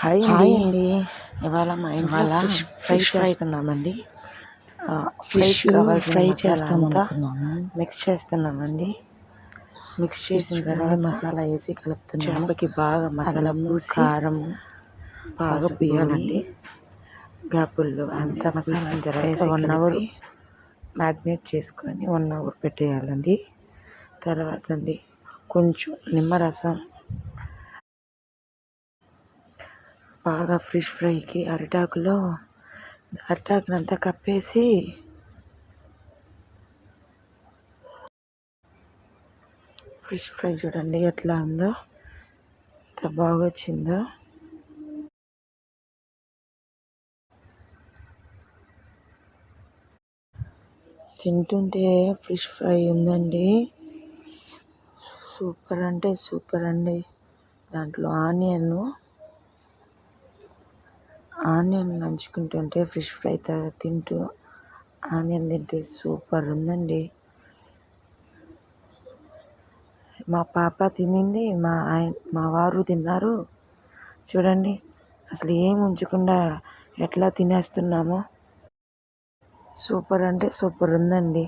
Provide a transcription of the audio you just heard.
Hi అండి. ఇవాళ మా ఇంట్లో ఫిష్ ఫ్రై చేస్తున్నామండి. ఫిష్ ఫ్రై చేస్తామనుకున్నాము. మిక్స్ చేస్తున్నామండి. మిక్స్ చేసిన తర్వాత మసాలా వేసి కలుపుతున్నాము. చేపకి బాగా మసాలా కారం బాగా పియాలండి. గాపుల్లో అంతా మసాలా తర్వాత 1 అవర్ మ్యాగ్నేట్ చేసుకొని 1 అవర్ పెట్టేయాలండి. తర్వాత అండి కొంచెం నిమ్మరసం, బాగా ఫిష్ ఫ్రైకి అరిటాకునంతా కప్పేసి ఫిష్ ఫ్రై చూడండి ఎట్లా ఉందో, ఎంత బాగా వచ్చిందో. తింటుంటే ఫిష్ ఫ్రై ఉందండి, సూపర్ అంటే సూపర్ అండి. దాంట్లో ఆనియన్ నంచుకుంటుంటే ఫిష్ ఫ్రై తింటూ ఆనియన్ తింటే సూపర్ ఉందండి. మా పాప తినింది, మా వారు తిన్నారు. చూడండి అసలు ఏం ఉంచకుండా ఎట్లా తినేస్తున్నామో. సూపర్ అంటే సూపర్ ఉందండి.